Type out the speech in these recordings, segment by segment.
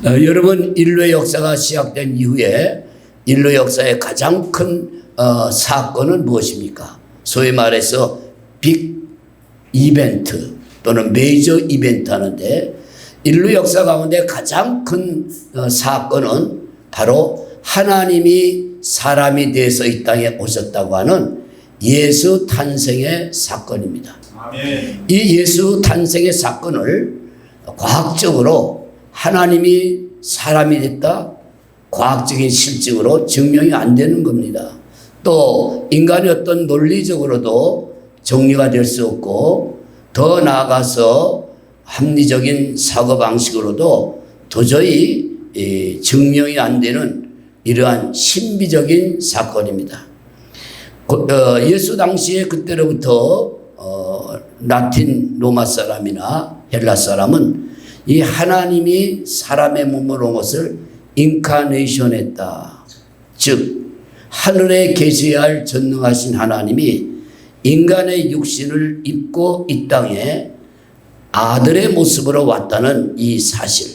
여러분, 인류의 역사가 시작된 이후에 인류 역사의 가장 큰 사건은 무엇입니까? 소위 말해서 빅 이벤트 또는 메이저 이벤트 하는데, 인류 역사 가운데 가장 큰 사건은 바로 하나님이 사람이 돼서 이 땅에 오셨다고 하는 예수 탄생의 사건입니다. 아멘. 이 예수 탄생의 사건을 과학적으로 하나님이 사람이 됐다, 과학적인 실증으로 증명이 안 되는 겁니다. 또 인간의 어떤 논리적으로도 정리가 될 수 없고, 더 나아가서 합리적인 사고방식으로도 도저히 증명이 안 되는 이러한 신비적인 사건입니다. 예수 당시에 그때로부터 라틴 로마 사람이나 헬라 사람은 이 하나님이 사람의 몸을 온 것을 인카네이션 했다. 즉 하늘에 계셔야 할 전능하신 하나님이 인간의 육신을 입고 이 땅에 아들의 모습으로 왔다는 이 사실,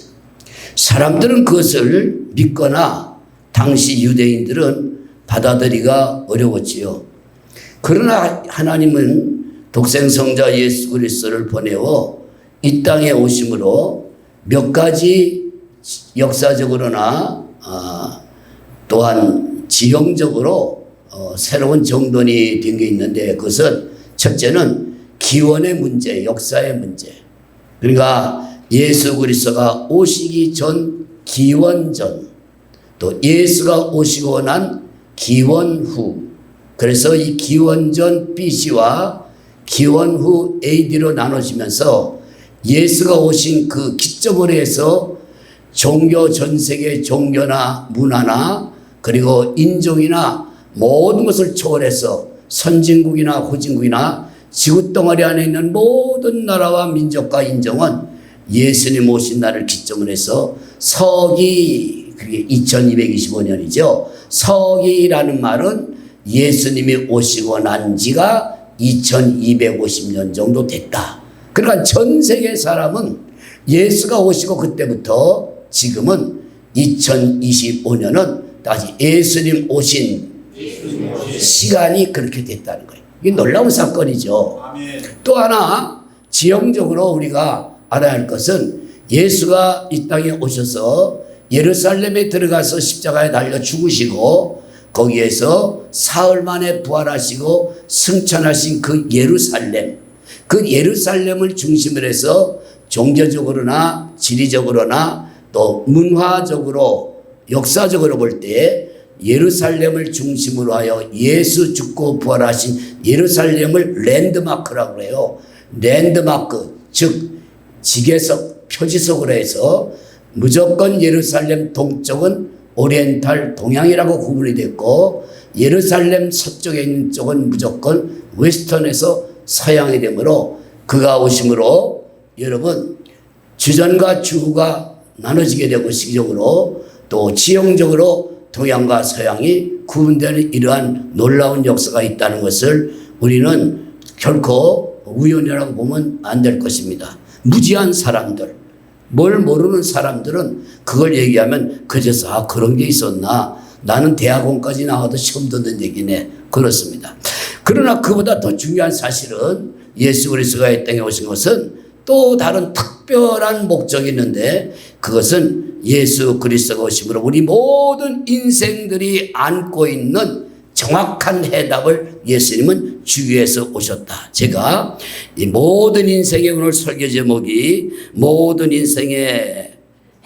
사람들은 그것을 믿거나 당시 유대인들은 받아들이기가 어려웠지요. 그러나 하나님은 독생성자 예수 그리스도를 보내어 이 땅에 오심으로 몇 가지 역사적으로나 또한 지형적으로 새로운 정돈이 된 게 있는데, 그것은 첫째는 기원의 문제, 역사의 문제. 그러니까 예수 그리스도가 오시기 전 기원전, 또 예수가 오시고 난 기원 후, 그래서 이 기원전 BC와 기원 후 AD로 나눠지면서 예수가 오신 그 기점으로 해서 종교, 전 세계 종교나 문화나 그리고 인종이나 모든 것을 초월해서 선진국이나 후진국이나 지구덩어리 안에 있는 모든 나라와 민족과 인종은 예수님 오신 날을 기점으로 해서 서기, 그게 2225년이죠. 서기라는 말은 예수님이 오시고 난 지가 2250년 정도 됐다. 그러니까 전 세계 사람은 예수가 오시고 그때부터 지금은 2025년은 다시 예수님 오신 시간이 그렇게 됐다는 거예요. 이게 놀라운 사건이죠. 또 하나 지형적으로 우리가 알아야 할 것은, 예수가 이 땅에 오셔서 예루살렘에 들어가서 십자가에 달려 죽으시고 거기에서 사흘 만에 부활하시고 승천하신 그 예루살렘을 중심으로 해서 종교적으로나 지리적으로나 또 문화적으로 역사적으로 볼 때 예루살렘을 중심으로 하여 예수 죽고 부활하신 예루살렘을 랜드마크라고 해요. 랜드마크, 즉 지계석, 표지석으로 해서 무조건 예루살렘 동쪽은 오리엔탈, 동양이라고 구분이 됐고, 예루살렘 서쪽에 있는 쪽은 무조건 웨스턴에서 서양이 되므로, 그가 오심으로 여러분 주전과 주후가 나눠지게 되고, 시기적으로 또 지형적으로 동양과 서양이 구분되는 이러한 놀라운 역사가 있다는 것을 우리는 결코 우연이라고 보면 안 될 것입니다. 무지한 사람들, 뭘 모르는 사람들은 그걸 얘기하면 그제서 그런 게 있었나, 나는 대학원까지 나와도 처음 듣는 얘기네, 그렇습니다. 그러나 그보다 더 중요한 사실은 예수 그리스도가 이 땅에 오신 것은 또 다른 특별한 목적이 있는데, 그것은 예수 그리스도가 오심으로 우리 모든 인생들이 안고 있는 정확한 해답을 예수님은 주기 위해서 오셨다. 제가 이 모든 인생의 오늘 설교 제목이 모든 인생의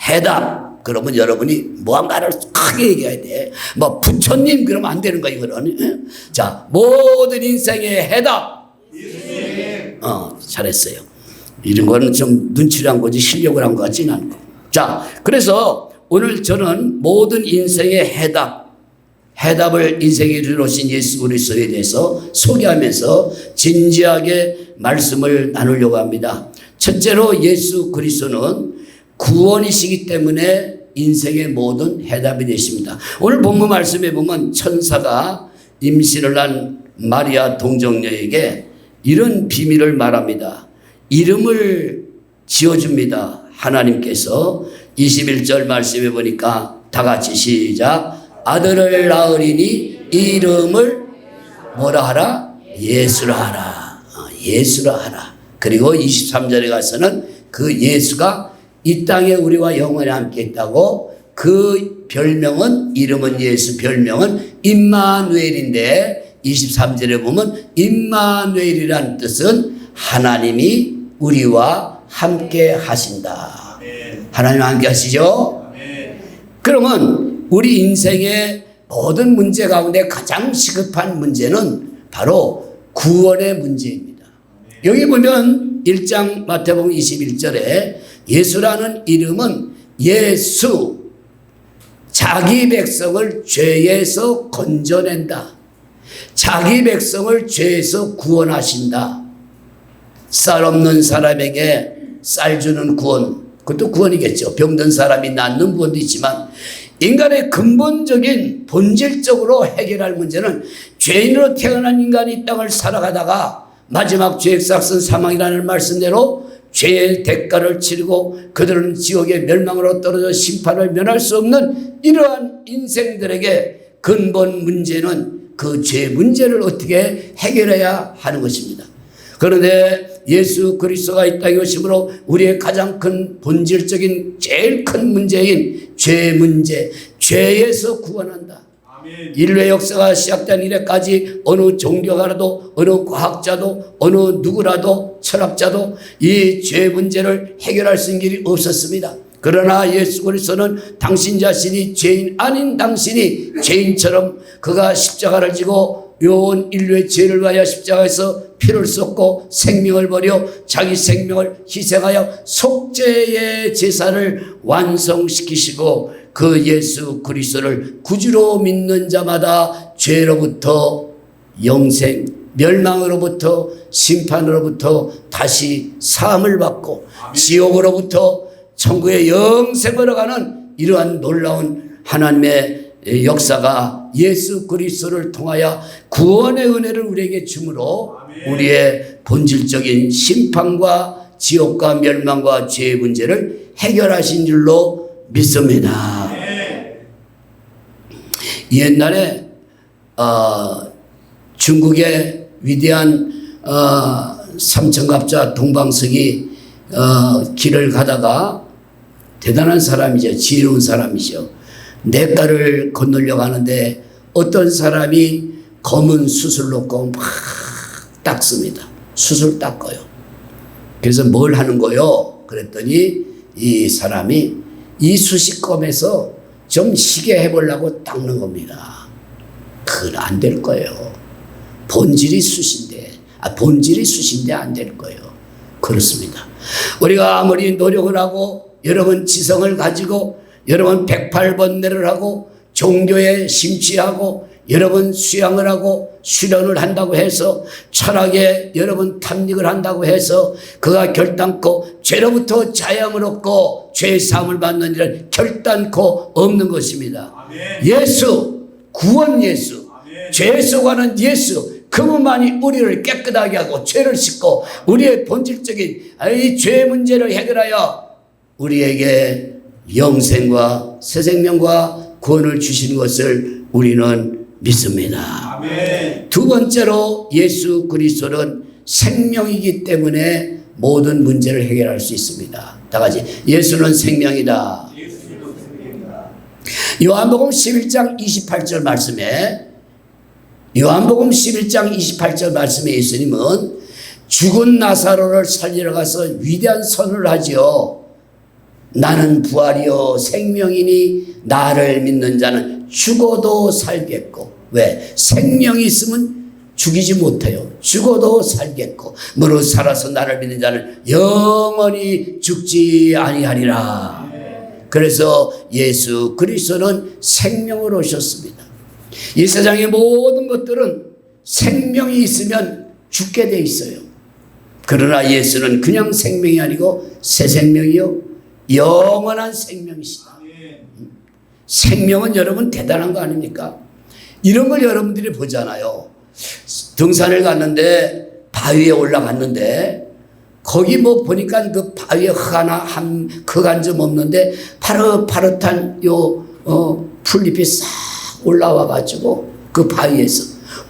해답. 그러면 여러분이 무언가를 크게 얘기해야 돼. 뭐 부처님 그러면 안 되는 거야, 이거는. 자, 모든 인생의 해답. 잘했어요. 이런 거는 좀 눈치를 한 거지 실력을 한 것 같지는 않고. 자, 그래서 오늘 저는 모든 인생의 해답을 인생에 이루신 예수 그리스도에 대해서 소개하면서 진지하게 말씀을 나누려고 합니다. 첫째로 예수 그리스도는 구원이시기 때문에 인생의 모든 해답이 되십니다. 오늘 본문 말씀에 보면 천사가 임신을 한 마리아 동정녀에게 이런 비밀을 말합니다. 이름을 지어줍니다. 하나님께서 21절 말씀해 보니까 다 같이 시작. 아들을 낳으리니 이름을 뭐라 하라? 예수라 하라. 예수라 하라. 그리고 23절에 가서는 그 예수가 이 땅에 우리와 영원히 함께 있다고 그 별명은 이름은 예수 별명은 임마누엘인데 23절에 보면 임마누엘이라는 뜻은 하나님이 우리와 함께 하신다. 하나님 함께 하시죠? 그러면 우리 인생의 모든 문제 가운데 가장 시급한 문제는 바로 구원의 문제입니다. 여기 보면 1장 마태복음 21절에 예수라는 이름은 예수, 자기 백성을 죄에서 건져낸다. 자기 백성을 죄에서 구원하신다. 쌀 없는 사람에게 쌀 주는 구원, 그것도 구원이겠죠. 병든 사람이 낫는 구원도 있지만 인간의 근본적인 본질적으로 해결할 문제는 죄인으로 태어난 인간이 이 땅을 살아가다가 마지막 죄의 삭은 사망이라는 말씀대로 죄의 대가를 치르고 그들은 지옥의 멸망으로 떨어져 심판을 면할 수 없는 이러한 인생들에게 근본 문제는 그 죄 문제를 어떻게 해결해야 하는 것입니다. 그런데 예수 그리스도가 이 땅에 오심으로 우리의 가장 큰 본질적인 제일 큰 문제인 죄 문제, 죄에서 구원한다. 아멘. 인류의 역사가 시작된 이래까지 어느 종교가라도 어느 과학자도 어느 누구라도 철학자도 이 죄 문제를 해결할 수 있는 길이 없었습니다. 그러나 예수 그리스도는 당신 자신이 죄인 아닌 당신이 죄인처럼 그가 십자가를 지고 온 인류의 죄를 위하여 십자가에서 피를 쏟고 생명을 버려 자기 생명을 희생하여 속죄의 제사를 완성시키시고 그 예수 그리스도를 구주로 믿는 자마다 죄로부터 영생, 멸망으로부터 심판으로부터 다시 사함을 받고 지옥으로부터 천국의 영생으로 가는 이러한 놀라운 하나님의 역사가 예수 그리스도를 통하여 구원의 은혜를 우리에게 주므로 우리의 본질적인 심판과 지옥과 멸망과 죄의 문제를 해결하신 줄로 믿습니다. 옛날에 중국의 위대한 삼천갑자 동방석이 길을 가다가 대단한 사람이죠. 지혜로운 사람이죠. 냇가를 건너려고 하는데 어떤 사람이 검은 숯을 놓고 막 닦습니다. 숯을 닦아요. 그래서 뭘 하는 거요? 그랬더니 이 사람이 이 숯이 검에서 좀 시게 해보려고 닦는 겁니다. 그건 안 될 거예요. 본질이 숯인데 안 될 거예요. 그렇습니다. 우리가 아무리 노력을 하고 여러분 지성을 가지고 여러분 108번뇌를 하고 종교에 심취하고 여러분 수양을 하고 수련을 한다고 해서 철학에 여러분 탐닉을 한다고 해서 그가 결단코 죄로부터 자유함을 얻고 죄의 사함을 받는 일은 결단코 없는 것입니다. 아멘. 예수, 구원 예수, 아멘. 죄에서 가는 예수, 그분만이 우리를 깨끗하게 하고 죄를 씻고 우리의 본질적인 이 죄의 문제를 해결하여 우리에게 영생과 새 생명과 구원을 주시는 것을 우리는 믿습니다. 아멘. 두 번째로 예수 그리스도는 생명이기 때문에 모든 문제를 해결할 수 있습니다. 다 같이 예수는 생명이다. 요한복음 11장 28절 말씀에 예수님은 죽은 나사로를 살리러 가서 위대한 선언을 하지요. 나는 부활이요 생명이니 나를 믿는 자는 죽어도 살겠고. 왜? 생명이 있으면 죽이지 못해요. 죽어도 살겠고 무릇 살아서 나를 믿는 자는 영원히 죽지 아니하리라. 그래서 예수 그리스도는 생명으로 오셨습니다. 이 세상의 모든 것들은 생명이 있으면 죽게 돼 있어요. 그러나 예수는 그냥 생명이 아니고 새 생명이요 영원한 생명이시다. 생명은 여러분 대단한 거 아닙니까? 이런 걸 여러분들이 보잖아요. 등산을 갔는데 바위에 올라갔는데 거기 뭐 보니까 그 바위에 흙 한 점 없는데 파릇파릇한 풀잎이 싹 올라와가지고 그 바위에서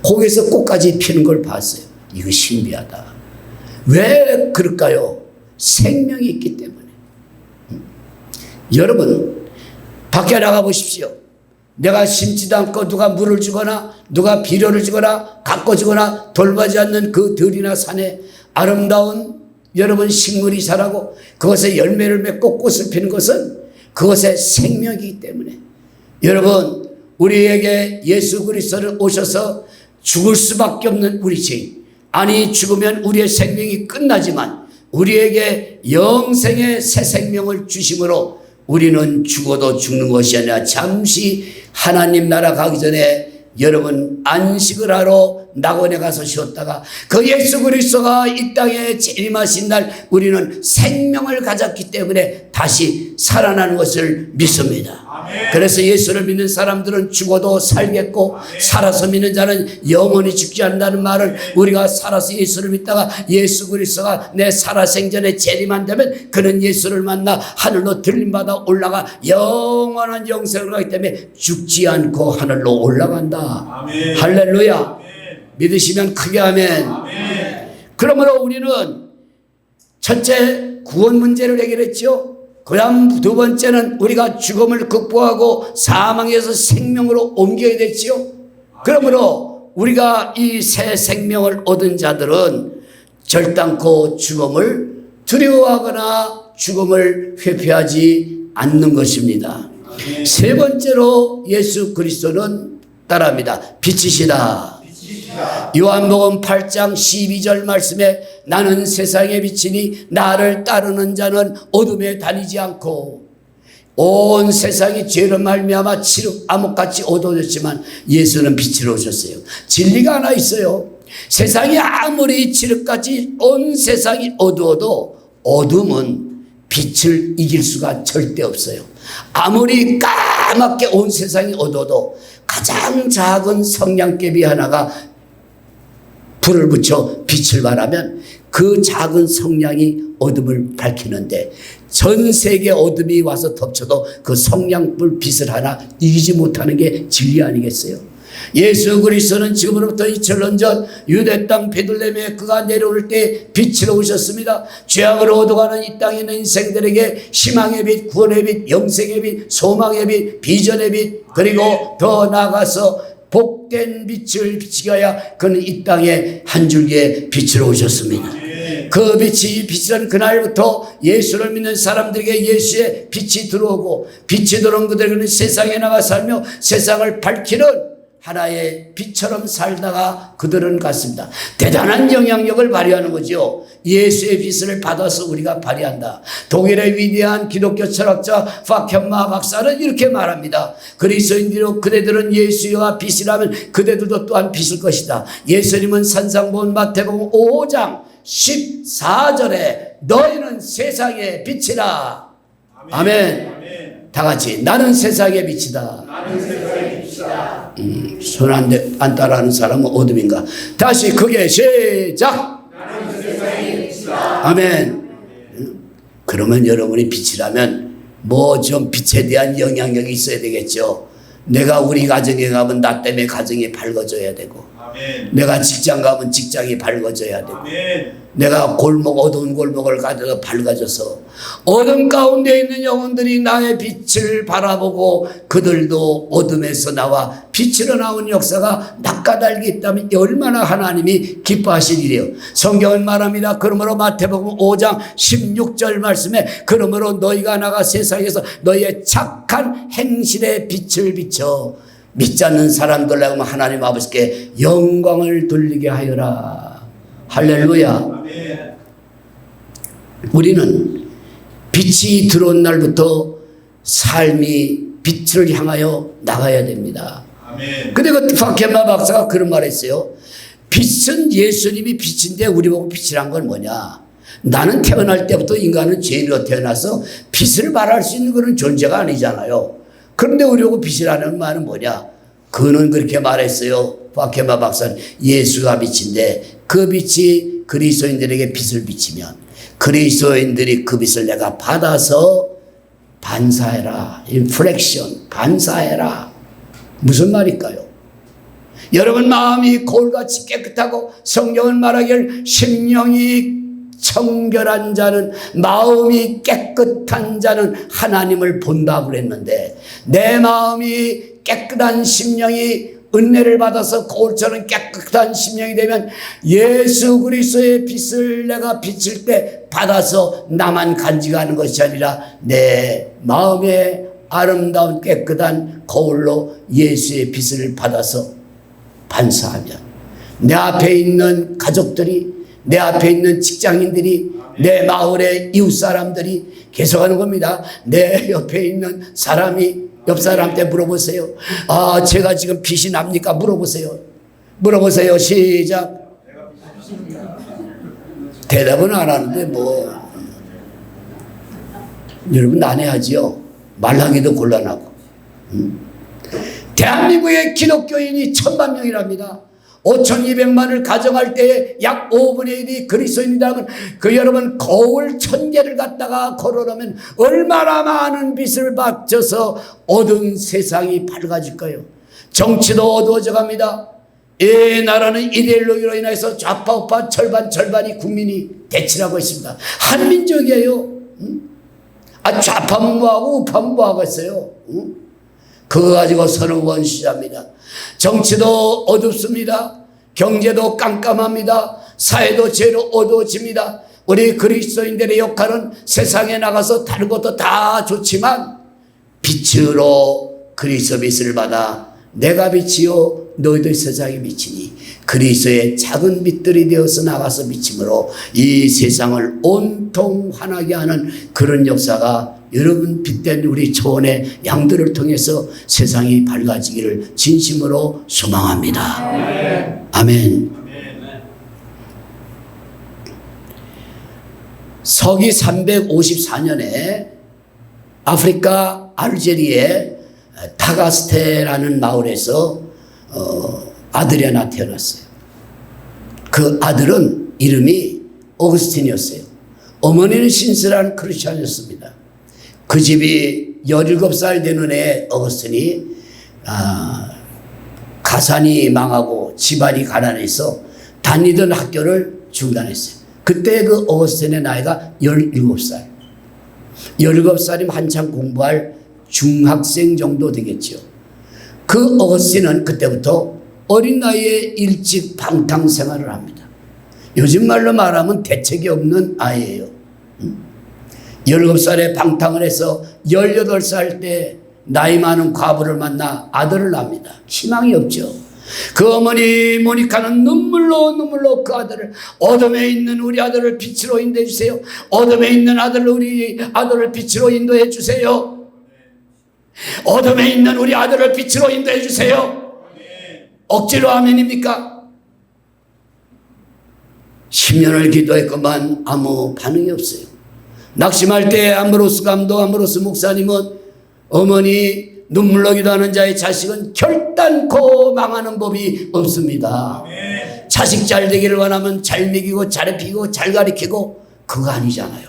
거기서 꽃까지 피는 걸 봤어요. 이거 신비하다. 왜 그럴까요? 생명이 있기 때문에. 여러분 밖에 나가 보십시오. 내가 심지도 않고 누가 물을 주거나 누가 비료를 주거나 가꿔주거나 돌보지 않는 그 들이나 산에 아름다운 여러분 식물이 자라고 그것에 열매를 맺고 꽃을 피는 것은 그것의 생명이기 때문에 여러분 우리에게 예수 그리스도를 오셔서 죽을 수밖에 없는 우리 죄인, 아니 죽으면 우리의 생명이 끝나지만 우리에게 영생의 새 생명을 주심으로 우리는 죽어도 죽는 것이 아니라 잠시 하나님 나라 가기 전에 여러분 안식을 하러 낙원에 가서 쉬었다가 그 예수 그리스도가 이 땅에 재림하신 날 우리는 생명을 가졌기 때문에 다시 살아나는 것을 믿습니다. 아멘. 그래서 예수를 믿는 사람들은 죽어도 살겠고 아멘. 살아서 믿는 자는 영원히 죽지 않는다는 말을 우리가 살아서 예수를 믿다가 예수 그리스도가 내 살아생전에 재림한다면 그는 예수를 만나 하늘로 들림받아 올라가 영원한 영생을 가기 때문에 죽지 않고 하늘로 올라간다. 아멘. 할렐루야. 아멘. 믿으시면 크게 아멘. 아멘. 그러므로 우리는 첫째 구원 문제를 해결했죠. 그다음 두 번째는 우리가 죽음을 극복하고 사망에서 생명으로 옮겨야 됐죠. 그러므로 우리가 이 새 생명을 얻은 자들은 절단코 죽음을 두려워하거나 죽음을 회피하지 않는 것입니다. 세 번째로 예수 그리스도는 따라합니다. 빛이시다. 요한복음 8장 12절 말씀에 나는 세상의 빛이니 나를 따르는 자는 어둠에 다니지 않고 온 세상이 죄로 말미암아 칠흑 암흑같이 어두워졌지만 예수는 빛으로 오셨어요. 진리가 하나 있어요. 세상이 아무리 칠흑같이 온 세상이 어두워도 어둠은 빛을 이길 수가 절대 없어요. 아무리 까맣게 온 세상이 어두워도 가장 작은 성냥개비 하나가 불을 붙여 빛을 발하면 그 작은 성냥이 어둠을 밝히는데 전 세계 어둠이 와서 덮쳐도 그 성냥불 빛을 하나 이기지 못하는 게 진리 아니겠어요? 예수 그리스도는 지금으로부터 2000년 전 유대 땅 베들레헴에 그가 내려올 때 빛으로 오셨습니다. 죄악으로 얻어가는 이 땅에 있는 인생들에게 희망의 빛, 구원의 빛, 영생의 빛, 소망의 빛, 비전의 빛, 그리고 더 나아가서 복된 빛을 비치게 하여 그는 이 땅에 한 줄기의 빛으로 오셨습니다. 그 빛이 빛이란 그날부터 예수를 믿는 사람들에게 예수의 빛이 들어오고 빛이 들어온 그들은 세상에 나가 살며 세상을 밝히는 하나의 빛처럼 살다가 그들은 갔습니다. 대단한 영향력을 발휘하는 거죠. 예수의 빛을 받아서 우리가 발휘한다. 독일의 위대한 기독교 철학자 파켄마 박사는 이렇게 말합니다. 그리스도인들로 그대들은 예수와 빛이라면 그대들도 또한 빛일 것이다. 예수님은 산상본 마태복음 5장 14절에 너희는 세상의 빛이라. 아멘. 아멘. 다 같이 나는 세상의 빛이다. 나는 세상의 빛이다. 손 안 따라하는 사람은 어둠인가? 다시 크게 시작. 나는 세상의 빛이다. 아멘. 그러면 여러분이 빛이라면 뭐 좀 빛에 대한 영향력이 있어야 되겠죠. 내가 우리 가정에 가면 나 때문에 가정이 밝아져야 되고 아멘. 내가 직장 가면 직장이 밝아져야 되고 아멘. 내가 어두운 골목을 가다가 밝아져서 어둠 가운데 있는 영혼들이 나의 빛을 바라보고 그들도 어둠에서 나와 빛으로 나온 역사가 낯가달게 있다면 얼마나 하나님이 기뻐하실 일이에요. 성경은 말합니다. 그러므로 마태복음 5장 16절 말씀에 그러므로 너희가 나가 세상에서 너희의 착한 행실의 빛을 비춰 믿지 않는 사람들 하면 하나님 아버지께 영광을 돌리게 하여라. 할렐루야. 우리는 빛이 들어온 날부터 삶이 빛을 향하여 나가야 됩니다. 근데 그 파케마 박사가 그런 말 했어요. 빛은 예수님이 빛인데 우리 보고 빛이란 건 뭐냐? 나는 태어날 때부터 인간은 죄인으로 태어나서 빛을 발할 수 있는 그런 존재가 아니잖아요. 그런데 우리 보고 빛이라는 말은 뭐냐? 그는 그렇게 말했어요. 파케마 박사는 예수가 빛인데 그 빛이 그리스도인들에게 빛을 비치면 그리스도인들이 그 빚을 내가 받아서 반사해라. 인플렉션, 반사해라. 무슨 말일까요? 여러분 마음이 거울같이 깨끗하고 성경은 말하기를 심령이 청결한 자는, 마음이 깨끗한 자는 하나님을 본다고 그랬는데, 내 마음이 깨끗한 심령이 은혜를 받아서 거울처럼 깨끗한 심령이 되면 예수 그리스도의 빛을 내가 비칠 때 받아서 나만 간직하는 것이 아니라 내 마음의 아름다운 깨끗한 거울로 예수의 빛을 받아서 반사하면 내 앞에 있는 가족들이, 내 앞에 있는 직장인들이, 내 마을의 이웃 사람들이 계속하는 겁니다. 내 옆에 있는 사람이 옆 사람한테 물어보세요. 아, 제가 지금 빛이 납니까? 물어보세요. 물어보세요. 시작. 대답은 안 하는데 뭐. 여러분 난해하지요. 말하기도 곤란하고. 대한민국의 기독교인이 1000만 명이랍니다. 5200만을 가정할 때에 약 5분의 1이 그리스도인이라면 그 여러분 거울 1000개를 갖다가 걸어놓으면 얼마나 많은 빛을 받쳐서 어두운 세상이 밝아질까요? 정치도 어두워져 갑니다. 이 나라는 이데올로기로 인해서 좌파우파 절반이 국민이 대치하고 있습니다. 한민족이에요. 좌파는 뭐하고 우파는 뭐하고 있어요. 그거 가지고 서로 원수합니다. 정치도 어둡습니다. 경제도 깜깜합니다. 사회도 죄로 어두워집니다. 우리 그리스도인들의 역할은 세상에 나가서 다른 것도 다 좋지만 빛으로 그리스도 빛을 받아 내가 빛이요 너희들 세상에 비치니 그리스도의 작은 빛들이 되어서 나가서 비침으로 이 세상을 온통 환하게 하는 그런 역사가 여러분 빛된 우리 초원의 양들을 통해서 세상이 밝아지기를 진심으로 소망합니다. 아멘. 아멘. 서기 354년에 아프리카 알제리의 타가스테라는 마을에서 아들이 하나 태어났어요. 그 아들은 이름이 어거스틴이었어요. 어머니는 신실한 크리스찬이었습니다. 그 집이 17살 되는 해 어거스틴이 가산이 망하고 집안이 가난해서 다니던 학교를 중단했어요. 그때 그 어거스틴의 나이가 17살. 17살이면 한참 공부할 중학생 정도 되겠죠. 그 어거스틴은 그때부터 어린 나이에 일찍 방탕 생활을 합니다. 요즘 말로 말하면 대책이 없는 아이예요. 17살에 방탕을 해서 18살 때 나이 많은 과부를 만나 아들을 낳습니다. 희망이 없죠. 그 어머니 모니카는 눈물로 그 아들을, 어둠에 있는 우리 아들을 빛으로 인도해 주세요. 어둠에 있는 우리 아들을 빛으로 인도해 주세요. 어둠에 있는 우리 아들을 빛으로 인도해 주세요. 억지로 아멘입니까? 10년을 기도했건만 아무 반응이 없어요. 낙심할 때 아므로스 감독, 아므로스 목사님은 어머니 눈물로 기도하는 자의 자식은 결단코 망하는 법이 없습니다. 아멘. 자식 잘 되기를 원하면 잘 먹이고 잘 입히고 잘 가르치고 그거 아니잖아요.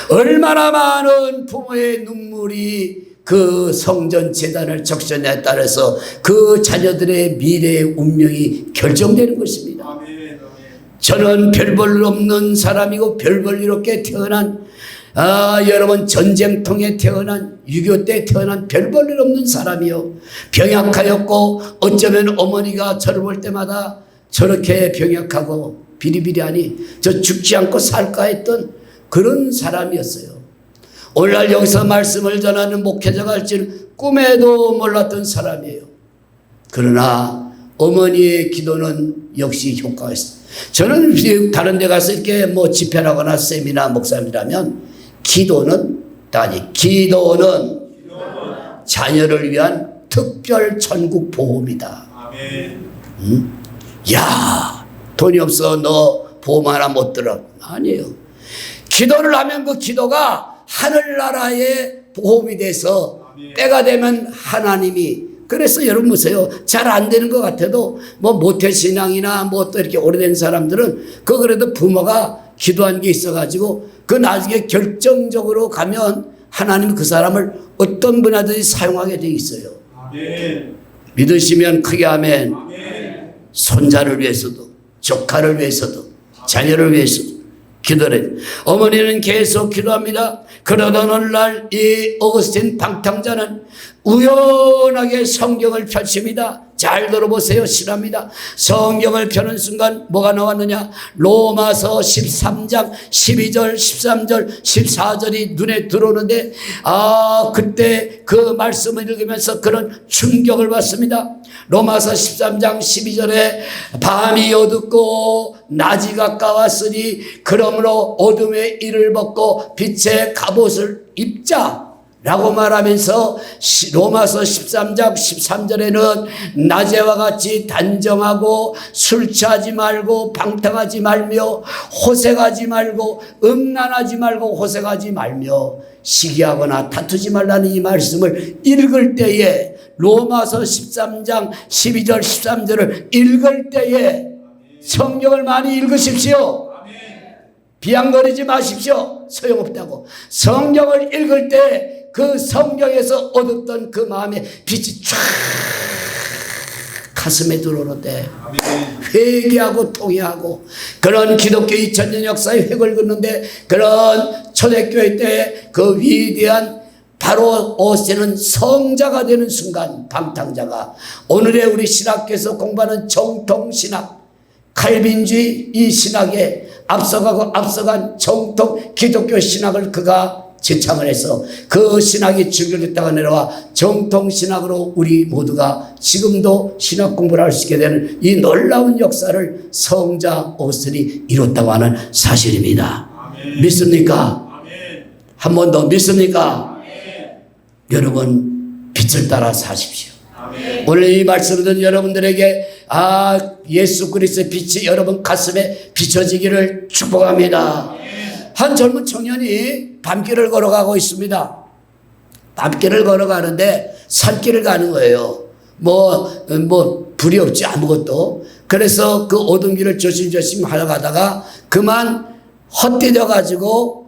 얼마나 많은 부모의 눈물이 그 성전 재단을 적셔내에 따라서 그 자녀들의 미래의 운명이 결정되는 것입니다. 아멘. 저는 별 볼 없는 사람이고 별 볼 일 없게 태어난 여러분 전쟁통에 태어난 6.25 때 태어난 별 볼 일 없는 사람이요. 병약하였고 어쩌면 어머니가 저를 볼 때마다 저렇게 병약하고 비리비리하니 저 죽지 않고 살까 했던 그런 사람이었어요. 오늘날 여기서 말씀을 전하는 목회자가 할 줄 꿈에도 몰랐던 사람이에요. 그러나 어머니의 기도는 역시 효과가 있어요. 저는 다른 데 가서 이렇게 뭐 집회를 하거나 세미나 목사님이라면 기도는 자녀를 위한 특별 천국 보험이다. 아멘. 야, 돈이 없어 너 보험 하나 못 들어. 아니에요. 기도를 하면 그 기도가 하늘나라의 보험이 돼서 때가 되면 하나님이, 그래서 여러분 보세요. 잘 안 되는 것 같아도 뭐 모태신앙이나 뭐 또 이렇게 오래된 사람들은 그래도 부모가 기도한 게 있어가지고 그 나중에 결정적으로 가면 하나님 그 사람을 어떤 분야든지 사용하게 돼 있어요. 아멘. 믿으시면 크게 아멘. 아멘. 손자를 위해서도, 조카를 위해서도, 자녀를 위해서도 기도를 해요. 어머니는 계속 기도합니다. 그러던 어느 날 이 어거스틴 방탕자는 우연하게 성경을 펼칩니다. 잘 들어보세요. 실합니다. 성경을 펴는 순간 뭐가 나왔느냐? 로마서 13장 12절 13절 14절이 눈에 들어오는데 그때 그 말씀을 읽으면서 그런 충격을 받습니다. 로마서 13장 12절에 밤이 어둡고 낮이 가까웠으니 그러므로 어둠의 일을 벗고 빛의 갑옷을 입자 라고 말하면서 로마서 13장 13절에는 낮에와 같이 단정하고 술 취하지 말고 방탕하지 말며 호색하지 말고 음란하지 말고 호색하지 말며 시기하거나 다투지 말라는 이 말씀을 읽을 때에 로마서 13장 12절 13절을 읽을 때에 성경을 많이 읽으십시오. 비양거리지 마십시오. 소용없다고. 성경을 읽을 때 그 성경에서 얻었던 그 마음의 빛이 쫙 가슴에 들어오는데 회개하고 통회하고 그런 기독교 2000년 역사의 획을 긋는데 그런 초대교회 때 그 위대한 바로 오스틴은 성자가 되는 순간 방탕자가 오늘의 우리 신학교에서 공부하는 정통신학 칼빈주의 이 신학에 앞서간 정통 기독교 신학을 그가 제창을 해서 그 신학이 줄겨졌다가 내려와 정통신학으로 우리 모두가 지금도 신학 공부를 할 수 있게 되는 이 놀라운 역사를 성자 오스틴이 이뤘다고 하는 사실입니다. 아멘. 믿습니까? 한 번 더 믿습니까? 아멘. 여러분 빛을 따라 사십시오. 아멘. 오늘 이 말씀을 듣는 여러분들에게 예수 그리스도의 빛이 여러분 가슴에 비춰지기를 축복합니다. 아멘. 한 젊은 청년이 밤길을 걸어가고 있습니다. 밤길을 걸어가는데 산길을 가는 거예요. 불이 없지 아무것도. 그래서 그 어두운 길을 조심조심 하러 가다가 그만 헛디뎌 가지고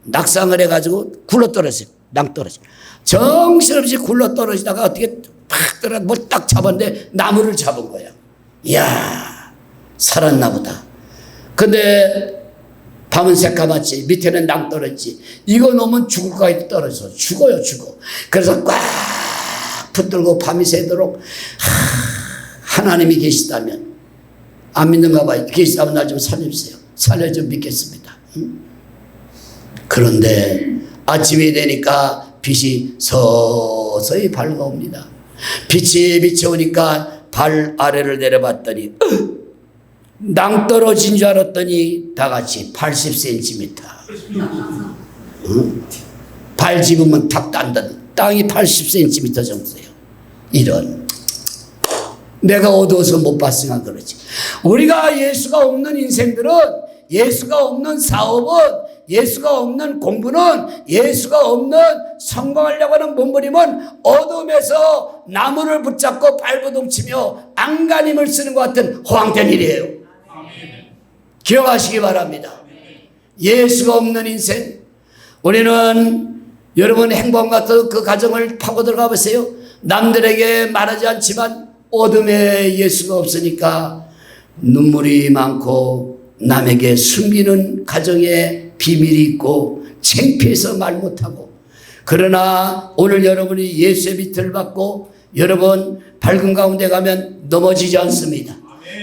낙상을 해가지고 굴러떨어졌어요. 낭떠러지. 정신없이 굴러떨어지다가 어떻게 팍 떨어져 뭘 딱 잡았는데 나무를 잡은 거야. 이야 살았나 보다. 근데 밤은 새까맣지 밑에는 낭떠러지. 이거 놓으면 죽을 거에 떨어져 죽어요. 죽어. 그래서 꽉 붙들고 밤이 새도록 하나님이 계시다면 안 믿는가 봐요. 계시다면 날 좀 살려주세요. 살려 좀 믿겠습니다. 그런데 아침이 되니까 빛이 서서히 밝아옵니다. 빛이 비쳐오니까 발 아래를 내려봤더니 낭떠러진 줄 알았더니 다 같이 80cm. 발 집으면 탁 딴다는 땅이 80cm 정도예요. 이런 내가 어두워서 못 봤으니까 그러지. 우리가 예수가 없는 인생들은 예수가 없는 사업은 예수가 없는 공부는 예수가 없는 성공하려고 하는 몸부림은 어둠에서 나무를 붙잡고 발버둥치며 안간힘을 쓰는 것 같은 허황된 일이에요. 기억하시기 바랍니다. 예수가 없는 인생. 우리는 여러분 행복 같은 그 가정을 파고 들어가 보세요. 남들에게 말하지 않지만 어둠에 예수가 없으니까 눈물이 많고 남에게 숨기는 가정에 비밀이 있고 창피해서 말 못하고. 그러나 오늘 여러분이 예수의 빛을 받고 여러분 밝은 가운데 가면 넘어지지 않습니다.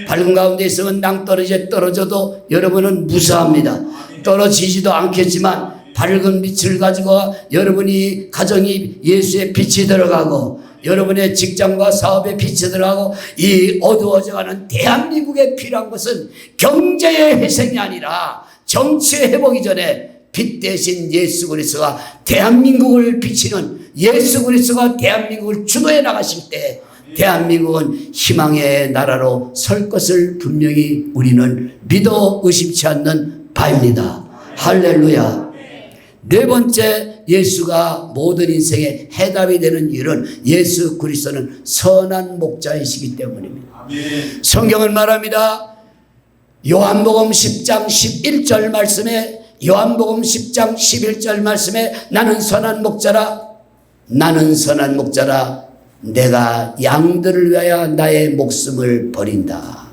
밝은 가운데 있으면 낭떠러지에 떨어져도 여러분은 무사합니다. 떨어지지도 않겠지만 밝은 빛을 가지고 여러분이 가정이 예수의 빛이 들어가고 여러분의 직장과 사업에 빛이 들어가고 이 어두워져가는 대한민국에 필요한 것은 경제의 회생이 아니라 정치의 회복이 전에 빛 대신 예수 그리스도가 대한민국을 비치는 예수 그리스도가 대한민국을 주도해 나가실 때 대한민국은 희망의 나라로 설 것을 분명히 우리는 믿어 의심치 않는 바입니다. 할렐루야. 네 번째, 예수가 모든 인생의 해답이 되는 이유는 예수 그리스도는 선한 목자이시기 때문입니다. 성경은 말합니다. 요한복음 10장 11절 말씀에 요한복음 10장 11절 말씀에 나는 선한 목자라, 나는 선한 목자라, 내가 양들을 위하여 나의 목숨을 버린다.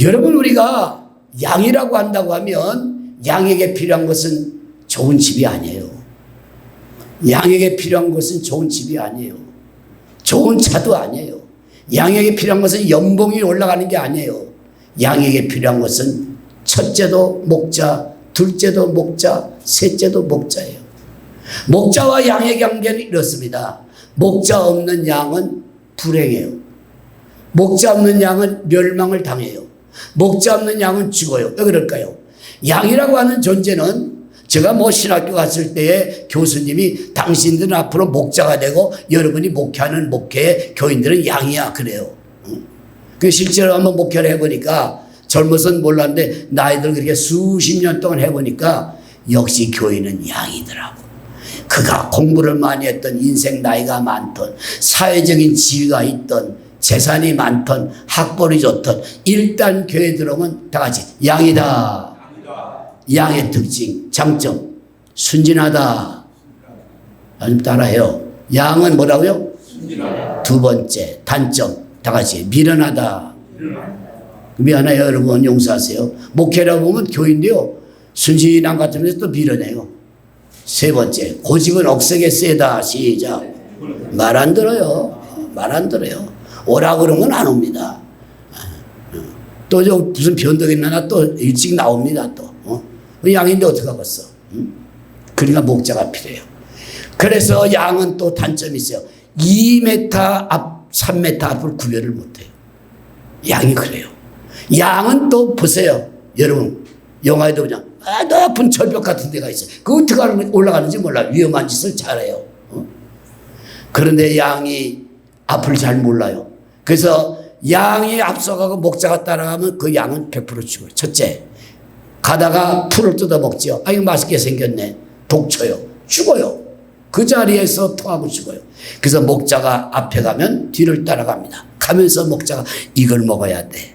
여러분, 우리가 양이라고 한다고 하면 양에게 필요한 것은 좋은 집이 아니에요. 양에게 필요한 것은 좋은 집이 아니에요. 좋은 차도 아니에요. 양에게 필요한 것은 연봉이 올라가는 게 아니에요. 양에게 필요한 것은 첫째도 목자, 둘째도 목자, 셋째도 목자예요. 목자와 양의 관계는 이렇습니다. 목자 없는 양은 불행해요. 목자 없는 양은 멸망을 당해요. 목자 없는 양은 죽어요. 왜 그럴까요? 양이라고 하는 존재는, 제가 뭐 신학교 갔을 때에 교수님이 당신들은 앞으로 목자가 되고 여러분이 목회하는 목회의 교인들은 양이야 그래요. 그 실제로 한번 목회를 해보니까, 젊어서는 몰랐는데 나이들 그렇게 수십 년 동안 해보니까 역시 교인은 양이더라고. 그가 공부를 많이 했던, 인생 나이가 많던, 사회적인 지위가 있던, 재산이 많던, 학벌이 좋던, 일단 교회 들어오면 다 같이 양이다. 양의 특징, 장점, 순진하다. 좀 따라해요. 양은 뭐라고요? 순진하다. 두 번째, 단점, 다 같이 미련하다. 미안해요, 여러분, 용서하세요. 목회라고 보면 교인데요, 순진한 것 같으면서 또 미련해요. 세 번째, 고집은 억세게 세다. 시작. 말 안 들어요. 말 안 들어요. 오라 그러면 안 옵니다. 또 저 무슨 변덕이 있나 또 일찍 나옵니다. 또 양인데 어떡하겠어. 그러니까 목자가 필요해요. 그래서 양은 또 단점이 있어요. 2m 앞, 3m 앞을 구별을 못해요. 양이 그래요. 양은 또 보세요. 여러분, 영화에도 그냥 높은 절벽 같은 데가 있어요. 그 어떻게 올라가는지 몰라. 위험한 짓을 잘해요. 그런데 양이 앞을 잘 몰라요. 그래서 양이 앞서가고 목자가 따라가면 그 양은 100% 죽어요. 첫째, 가다가 풀을 뜯어먹지요. 이거 맛있게 생겼네. 독쳐요. 죽어요. 그 자리에서 토하고 죽어요. 그래서 목자가 앞에 가면 뒤를 따라갑니다. 가면서 목자가 이걸 먹어야 돼.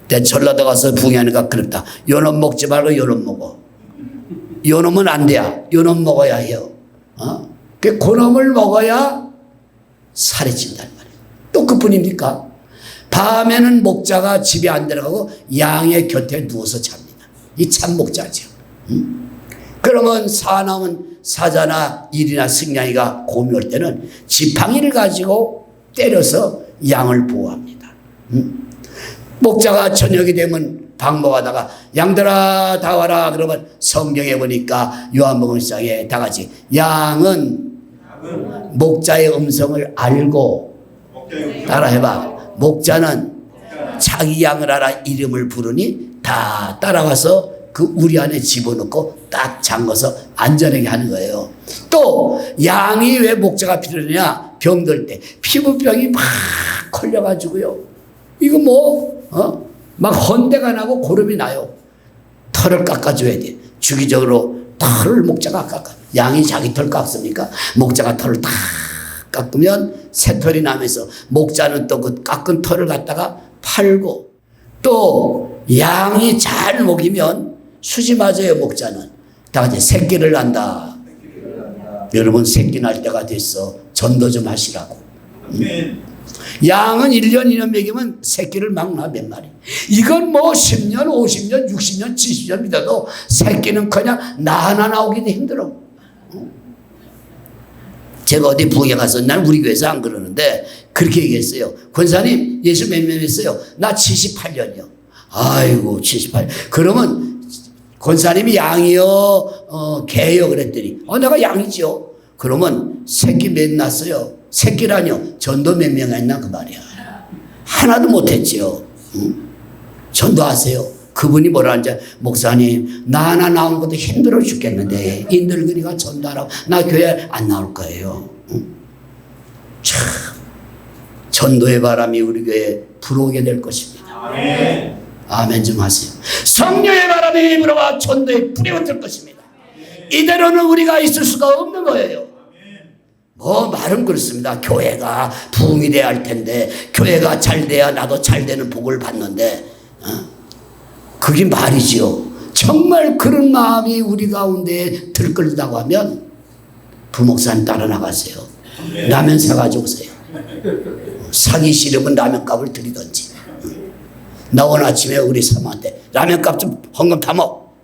내 전라도 가서 붕해하니까 그렇다. 요놈 먹지 말고 요놈 먹어. 요놈은 안 돼야. 요놈 먹어야 해요. 그 놈을 먹어야 살이 찐다는 말이에요. 또 그뿐입니까? 밤에는 목자가 집에 안 들어가고 양의 곁에 누워서 잡니다. 이 참 목자죠. 그러면 사나운 사자나 일이나 승냥이가 곰이 올 때는 지팡이를 가지고 때려서 양을 보호합니다. 목자가 저녁이 되면 방목하다가 양들아 다 와라 그러면 성경에 보니까 요한복음 1장에 다 같이 양은 목자의 음성을 알고, 따라해봐. 목자는 자기 양을 알아 이름을 부르니 다 따라가서 그 우리 안에 집어넣고 딱 잠궈서 안전하게 하는 거예요. 또 양이 왜 목자가 필요하냐? 병들 때 피부병이 막 걸려가지고요. 이거 막 헌대가 나고 고름이 나요. 털을 깎아줘야 돼. 주기적으로 털을 목자가 깎아. 양이 자기 털 깎습니까? 목자가 털을 다 깎으면 새 털이 나면서 목자는 또 그 깎은 털을 갖다가 팔고, 또 양이 잘 먹이면 수지 맞아요. 목자는 다 같이 새끼를 난다. 여러분, 새끼 날 때가 됐어. 전도 좀 하시라고. 양은 1년 2년 먹이면 새끼를 막 나 몇 마리. 이건 뭐 10년 50년 60년 70년 믿어도 새끼는 그냥 나 하나 나오기도 힘들어. 제가 어디 부에 가서, 난 우리 교회에서 안 그러는데 그렇게 얘기했어요. 권사님, 예수 몇 년 했어요? 나 78년이요. 아이고 78년. 그러면 권사님이 양이요 개요 그랬더니 내가 양이죠. 그러면 새끼 몇 낳았어요? 새끼라뇨. 전도 몇 명 했나 그 말이야. 하나도 못했지요. 전도하세요. 그분이 뭐라 하는지, 목사님 나 하나 나오는 것도 힘들어 죽겠는데 이 늙은이가 전도하라고 나 교회 안 나올 거예요. 참 전도의 바람이 우리 교회에 불어오게 될 것입니다. 아멘. 아멘 좀 하세요. 성령의 바람이 불어와 전도에 뿌리 붙을 것입니다. 이대로는 우리가 있을 수가 없는 거예요. 말은 그렇습니다. 교회가 부흥이 돼야 할 텐데, 교회가 잘 돼야 나도 잘 되는 복을 받는데, 그게 말이지요. 정말 그런 마음이 우리 가운데 들끓는다고 하면 부목사님 따라 나가세요. 라면 사가지고 오세요. 사기 싫으면 라면값을 드리든지. 나 오늘 아침에 우리 사모한테 라면값 좀 헌금 타먹.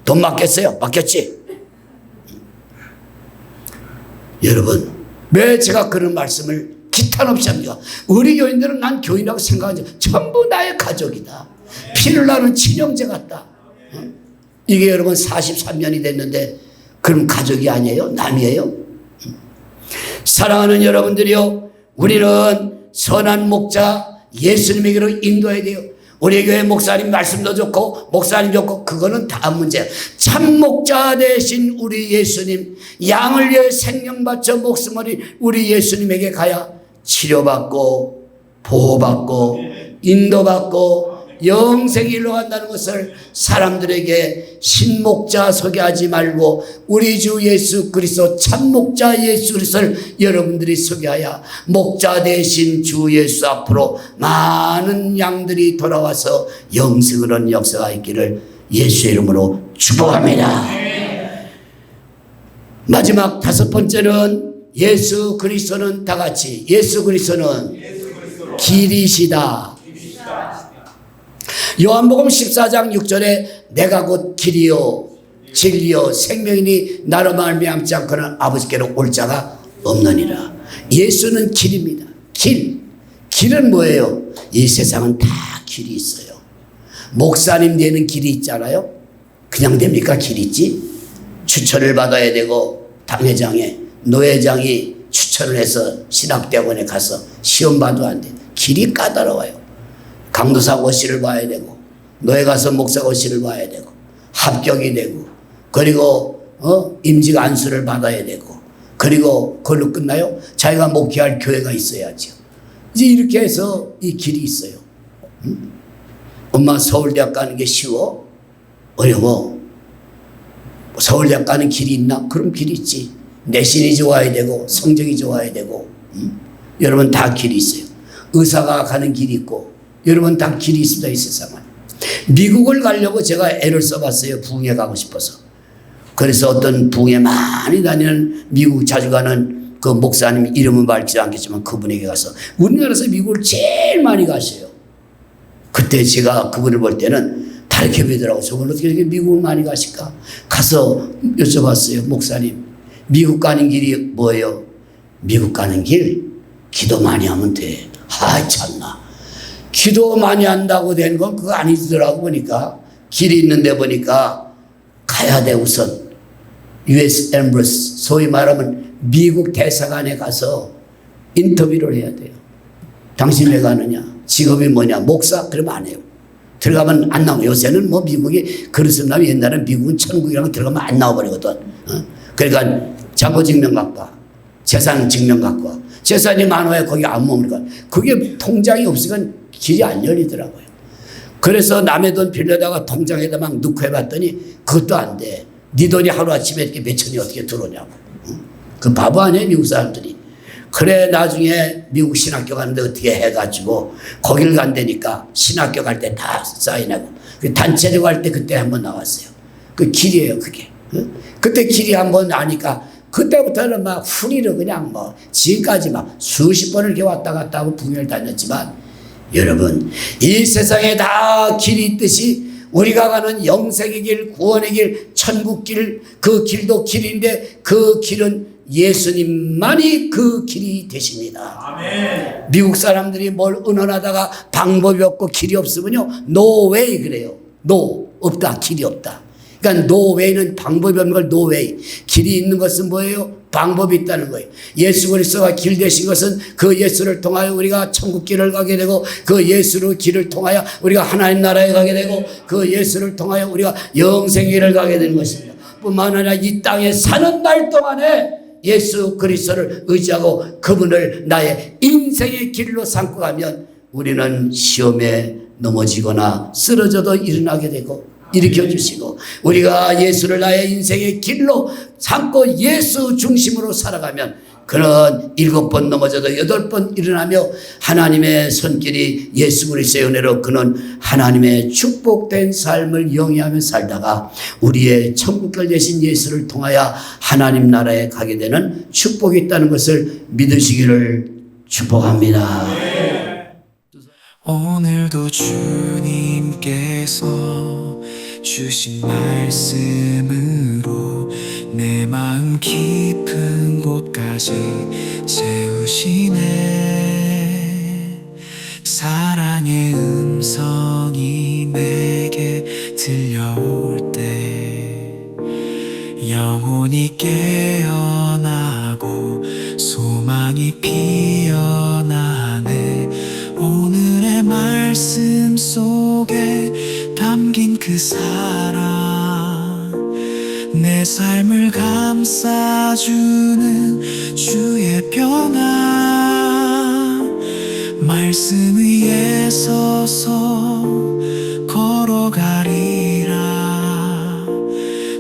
돈 맡겼어요? 맡겼지? 여러분, 왜 제가 그런 말씀을 기탄 없이 합니까? 우리 교인들은 난 교인이라고 생각하지 전부 나의 가족이다. 피를 나는 친형제 같다. 이게 여러분 43년이 됐는데 그럼 가족이 아니에요? 남이에요? 사랑하는 여러분들이요, 우리는 선한 목자 예수님에게로 인도해야 돼요. 우리 교회 목사님 말씀도 좋고 목사님 좋고 그거는 다음 문제야. 참 목자 되신 우리 예수님, 양을 위해 생명 바쳐 목숨을 우리 예수님에게 가야 치료받고 보호받고 인도받고 영생 일로 간다는 것을 사람들에게 신목자 소개하지 말고 우리 주 예수 그리스도 참 목자 예수 그리스도를 여러분들이 소개하여 목자 대신 주 예수 앞으로 많은 양들이 돌아와서 영생을 얻는 역사가 있기를 예수의 이름으로 축복합니다. 마지막 다섯 번째는 예수 그리스도는 다 같이 예수 그리스도는 길이시다. 요한복음 14장 6절에 내가 곧 길이요 진리요 생명이니 나로 말미암지 않고는 아버지께로 올 자가 없느니라. 예수는 길입니다. 길은 뭐예요? 이 세상은 다 길이 있어요. 목사님 되는 길이 있잖아요. 그냥 됩니까? 길 있지? 추천을 받아야 되고 당회장에 노회장이 추천을 해서 신학대학원에 가서 시험 봐도 안 돼. 길이 까다로워요. 강도사 고시를 봐야 되고 노예 가서 목사 고시를 봐야 되고 합격이 되고 그리고 임직 안수를 받아야 되고 그리고 그걸로 끝나요? 자기가 목회할 교회가 있어야죠. 이제 이렇게 해서 이 길이 있어요. 엄마 서울대학 가는 게 쉬워? 어려워. 서울대학 가는 길이 있나? 그럼 길이 있지. 내신이 좋아야 되고 성적이 좋아야 되고 여러분 다 길이 있어요. 의사가 가는 길이 있고 여러분 다 길이 있습니다. 이 세상은. 미국을 가려고 제가 애를 써봤어요. 부흥회 가고 싶어서. 그래서 어떤 부흥회 많이 다니는 미국 자주 가는 그 목사님 이름은 밝히지 않겠지만 그분에게 가서 우리나라에서 미국을 제일 많이 가셔요. 그때 제가 그분을 볼 때는 다르게 보더라고요. 저분 어떻게 이렇게 미국을 많이 가실까? 가서 여쭤봤어요. 목사님 미국 가는 길이 뭐예요? 미국 가는 길? 기도 많이 하면 돼. 아 참나. 기도 많이 한다고 된 건 그거 아니더라고. 보니까 길이 있는데 보니까 가야 돼. 우선 US Embassy 소위 말하면 미국 대사관에 가서 인터뷰를 해야 돼요. 당신 왜 가느냐? 직업이 뭐냐? 목사? 그러면 안 해요. 들어가면 안 나와요. 요새는 뭐 미국이 그릇을 나면 옛날에는 미국은 천국이라고 들어가면 안 나와버리거든. 그러니까 자고증명 갖고 와. 재산 증명 갖고 와. 재산이 많아야 거기 안 머무르니까 그게 통장이 없으면 길이 안 열리더라고요. 그래서 남의 돈 빌려다가 통장에다 막 넣고 해봤더니 그것도 안 돼. 네 돈이 하루아침에 이렇게 몇천이 어떻게 들어오냐고. 그 바보 아니에요 미국 사람들이. 그래 나중에 미국 신학교 가는데 어떻게 해가지고 거길 간다니까 신학교 갈 때 다 사인하고 단체로 갈 때 그때 한번 나왔어요. 그 길이에요 그게. 그때 길이 한번 아니까 그때부터는 막 후리로 그냥 뭐 지금까지 막 수십 번을 이렇게 왔다 갔다 하고 부흥회를 다녔지만 여러분 이 세상에 다 길이 있듯이 우리가 가는 영생의 길, 구원의 길, 천국 길, 그 길도 길인데 그 길은 예수님만이 그 길이 되십니다. 아멘. 미국 사람들이 뭘 의논하다가 방법이 없고 길이 없으면요 no way 그래요. no 없다 길이 없다. 그러니까 no way는 방법이 없는 걸 no way. 길이 있는 것은 뭐예요? 방법이 있다는 거예요. 예수 그리스도가 길 되신 것은 그 예수를 통하여 우리가 천국 길을 가게 되고 그 예수의 길을 통하여 우리가 하나님 나라에 가게 되고 그 예수를 통하여 우리가 영생의 길을 가게 되는 것입니다. 뿐만 아니라 이 땅에 사는 날 동안에 예수 그리스도를 의지하고 그분을 나의 인생의 길로 삼고 가면 우리는 시험에 넘어지거나 쓰러져도 일어나게 되고 일으켜 주시고 우리가 예수를 나의 인생의 길로 삼고 예수 중심으로 살아가면 그는 7번 넘어져도 8번 일어나며 하나님의 손길이 예수 그리스도의 은혜로 그는 하나님의 축복된 삶을 영위하며 살다가 우리의 천국을 되신 예수를 통하여 하나님 나라에 가게 되는 축복이 있다는 것을 믿으시기를 축복합니다. 오늘도 주님께서 주신 말씀으로 내 마음 깊은 곳까지 채우시네. 사랑의 음성이 내게 들려올 때 영혼이 깨어나고 소망이 피어나네. 오늘의 말씀 속에 담긴 그 사랑, 내 삶을 감싸주는 주의 평안, 말씀 위에 서서 걸어가리라.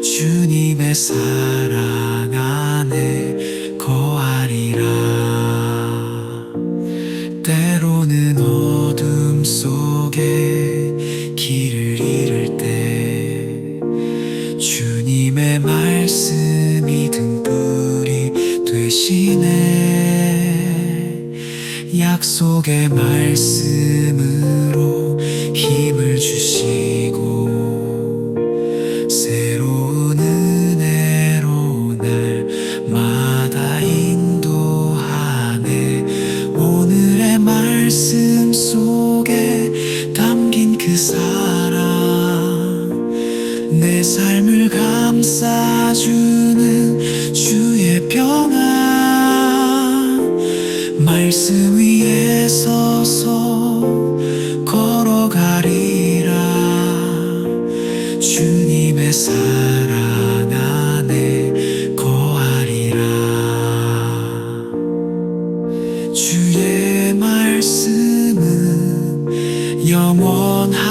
주님의 사랑 안에 거하리라. 때로는 어둠 속에 길을 잃을 때 주님의 말씀이 등불이 되시네. 약속의 말씀으로 힘을 주시고 새로운 은혜로 날마다 인도하네. 오늘의 말씀 속에 담긴 그 사랑, 내 삶을 감싸주는 주의 평안, 말씀 위에 서서 걸어가리라. 주님의 사랑 안에 거하리라. 주의 말씀은 영원하시고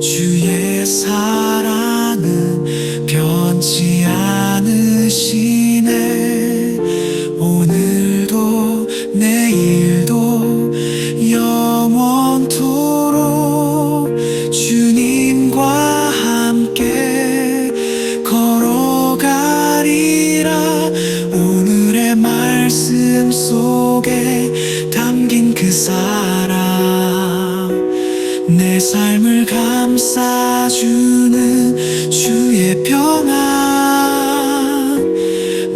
주의 사랑은 변치 않으시네. 오늘도 내일도 영원토록 주님과 함께 걸어가리라. 오늘의 말씀 속에 담긴 그 사랑, 내 삶을 감싸주는 주의 평안,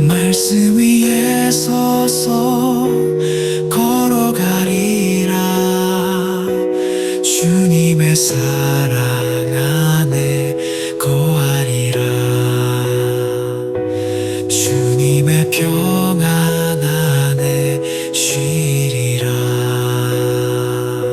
말씀 위에 서서 걸어가리라. 주님의 사랑 안에 거하리라. 주님의 평안